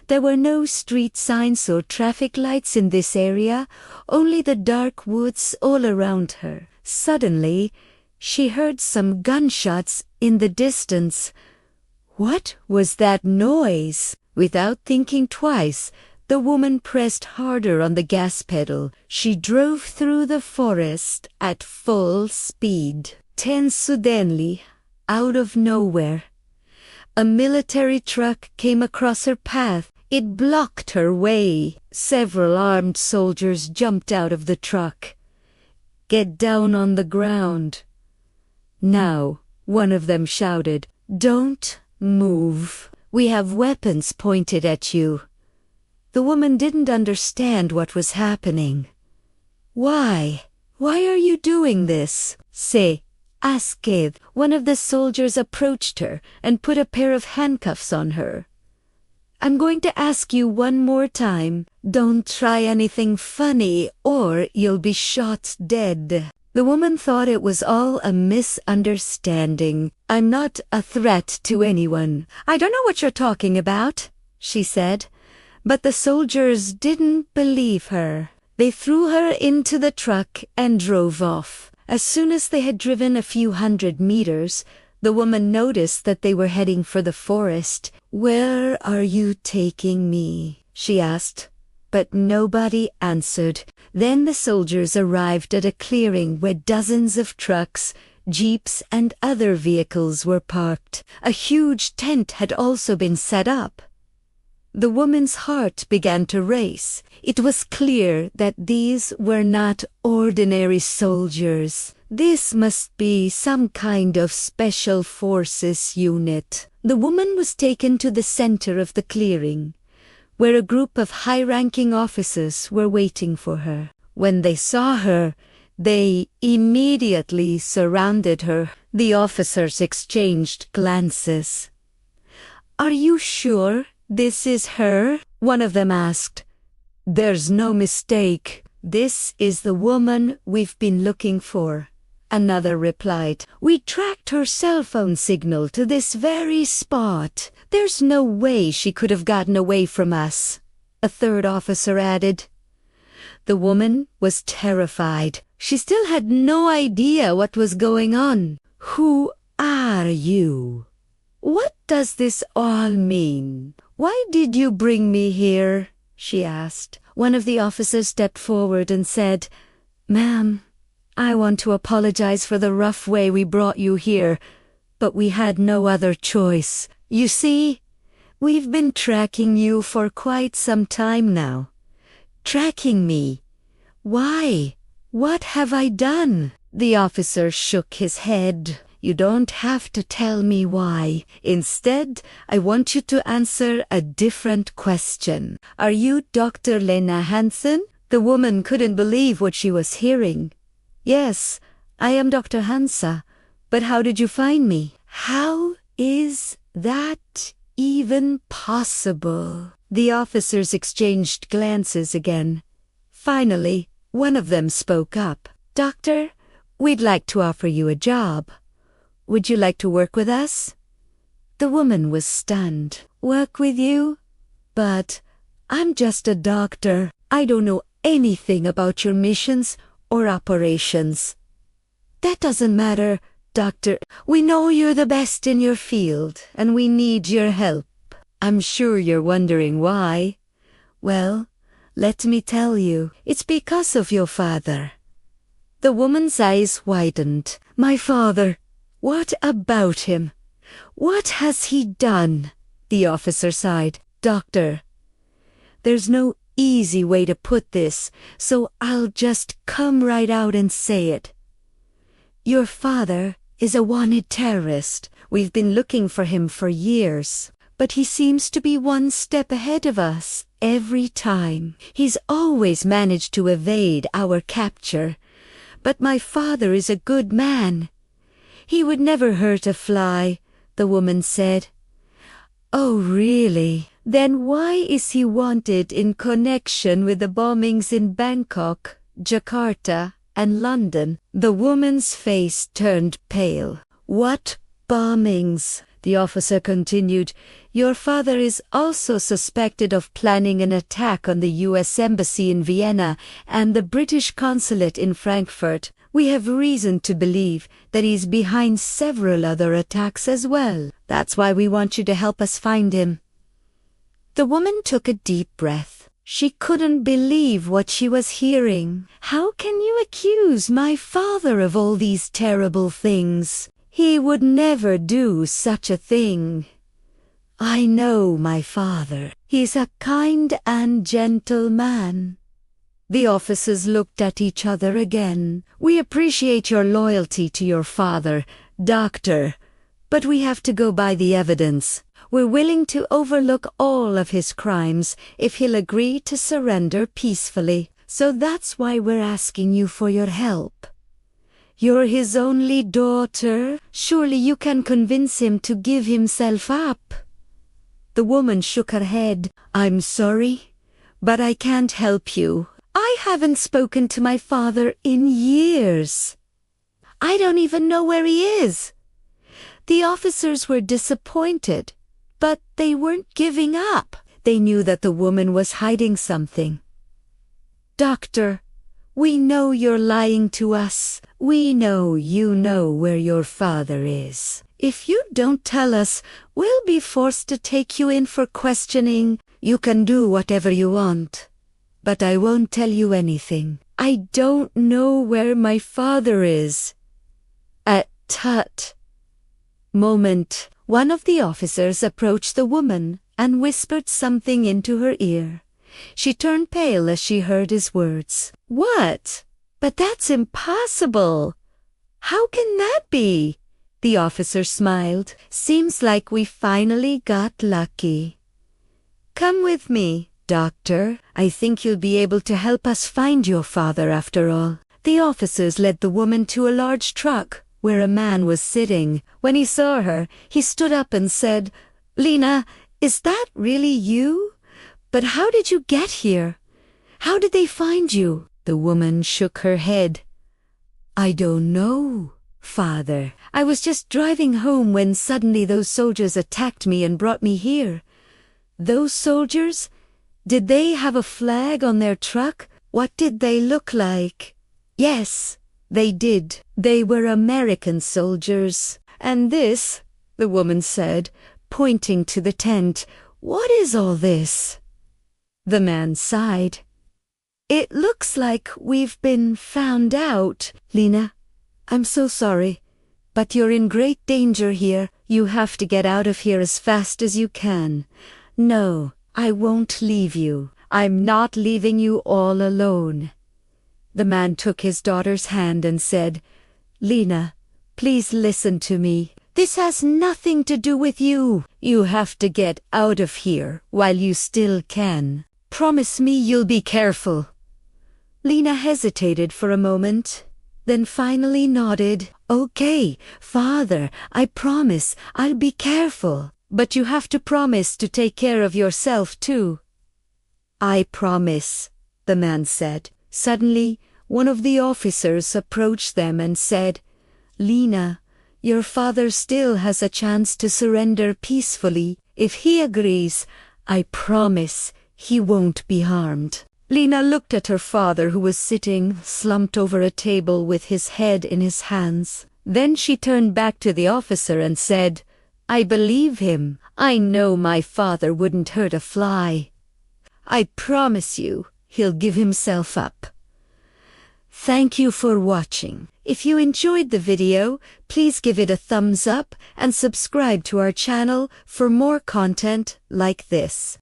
There were no street signs or traffic lights in this area, only the dark woods all around her. Suddenly, she heard some gunshots in the distance. What was that noise? Without thinking twice, the woman pressed harder on the gas pedal. She drove through the forest at full speed. Then suddenly, out of nowhere, a military truck came across her path. It blocked her way. Several armed soldiers jumped out of the truck. "Get down on the ground." "Now," one of them shouted, "don't move. We have weapons pointed at you." The woman didn't understand what was happening. "Why? Why are you doing this?" "Se, asked." One of the soldiers approached her and put a pair of handcuffs on her. "I'm going to ask you one more time. Don't try anything funny or you'll be shot dead." The woman thought it was all a misunderstanding. "I'm not a threat to anyone." "I don't know what you're talking about," she said. But the soldiers didn't believe her. They threw her into the truck and drove off. As soon as they had driven a few hundred meters, the woman noticed that they were heading for the forest. "Where are you taking me?" she asked. But nobody answered. Then the soldiers arrived at a clearing where dozens of trucks, jeeps, and other vehicles were parked. A huge tent had also been set up. The woman's heart began to race. It was clear that these were not ordinary soldiers. This must be some kind of special forces unit. The woman was taken to the center of the clearing, where a group of high-ranking officers were waiting for her. When they saw her, they immediately surrounded her. The officers exchanged glances. "Are you sure this is her?" one of them asked. "There's no mistake. This is the woman we've been looking for," another replied. "We tracked her cell phone signal to this very spot. There's no way she could have gotten away from us," a third officer added. The woman was terrified. She still had no idea what was going on. "Who are you? What does this all mean? Why did you bring me here?" she asked. One of the officers stepped forward and said, "Ma'am, I want to apologize for the rough way we brought you here, but we had no other choice. You see, we've been tracking you for quite some time now." "Tracking me? Why? What have I done?" The officer shook his head. "You don't have to tell me why. Instead, I want you to answer a different question. Are you Dr. Lena Hansen?" The woman couldn't believe what she was hearing. "Yes, I am Dr. Hansa. But how did you find me?" "How is that even possible?" The officers exchanged glances again. Finally, one of them spoke up. "Doctor, we'd like to offer you a job. Would you like to work with us?" The woman was stunned. "Work with you? But I'm just a doctor. I don't know anything about your missions or operations." "That doesn't matter, Doctor. We know you're the best in your field, and we need your help. I'm sure you're wondering why. Well, let me tell you. It's because of your father." The woman's eyes widened. "My father? What about him? What has he done?" The officer sighed. "Doctor, there's no easy way to put this, so I'll just come right out and say it. Your father is a wanted terrorist. We've been looking for him for years, but he seems to be one step ahead of us every time. He's always managed to evade our capture. But my father is a good man. He would never hurt a fly," the woman said. "Oh, really? Then why is he wanted in connection with the bombings in Bangkok, Jakarta, and London?" The woman's face turned pale. "What bombings?" The officer continued, "Your father is also suspected of planning an attack on the U.S. Embassy in Vienna and the British consulate in Frankfurt. We have reason to believe that he's behind several other attacks as well. That's why we want you to help us find him." The woman took a deep breath. She couldn't believe what she was hearing. "How can you accuse my father of all these terrible things? He would never do such a thing. I know my father. He's a kind and gentle man." The officers looked at each other again. "We appreciate your loyalty to your father, Doctor, but we have to go by the evidence. We're willing to overlook all of his crimes if he'll agree to surrender peacefully. So that's why we're asking you for your help. You're his only daughter. Surely you can convince him to give himself up." The woman shook her head. "I'm sorry, but I can't help you. I haven't spoken to my father in years. I don't even know where he is." The officers were disappointed, but they weren't giving up. They knew that the woman was hiding something. "Doctor, we know you're lying to us. We know you know where your father is. If you don't tell us, we'll be forced to take you in for questioning. You can do whatever you want, but I won't tell you anything. I don't know where my father is." Tut. Moment. One of the officers approached the woman and whispered something into her ear. She turned pale as she heard his words. "What? But that's impossible. How can that be?" The officer smiled. "Seems like we finally got lucky. Come with me, Doctor. I think you'll be able to help us find your father after all." The officers led the woman to a large truck where a man was sitting. When he saw her, he stood up and said, "Lena, is that really you? But how did you get here? How did they find you?" The woman shook her head. "I don't know, Father. I was just driving home when suddenly those soldiers attacked me and brought me here." "Those soldiers? Did they have a flag on their truck? What did they look like?" "Yes, they did. They were American soldiers." "And this," the woman said, pointing to the tent, "what is all this?" The man sighed. "It looks like we've been found out. Lena, I'm so sorry, but you're in great danger here. You have to get out of here as fast as you can." "No, I won't leave you. I'm not leaving you all alone." The man took his daughter's hand and said, "Lena, please listen to me. This has nothing to do with you. You have to get out of here while you still can. Promise me you'll be careful." Lena hesitated for a moment, then finally nodded. "Okay, Father, I promise I'll be careful. But you have to promise to take care of yourself too." "I promise," the man said. Suddenly, one of the officers approached them and said, "Lena, your father still has a chance to surrender peacefully. If he agrees, I promise he won't be harmed." Lena looked at her father, who was sitting slumped over a table with his head in his hands. Then she turned back to the officer and said, "I believe him. I know my father wouldn't hurt a fly. I promise you he'll give himself up." Thank you for watching. If you enjoyed the video, please give it a thumbs up and subscribe to our channel for more content like this.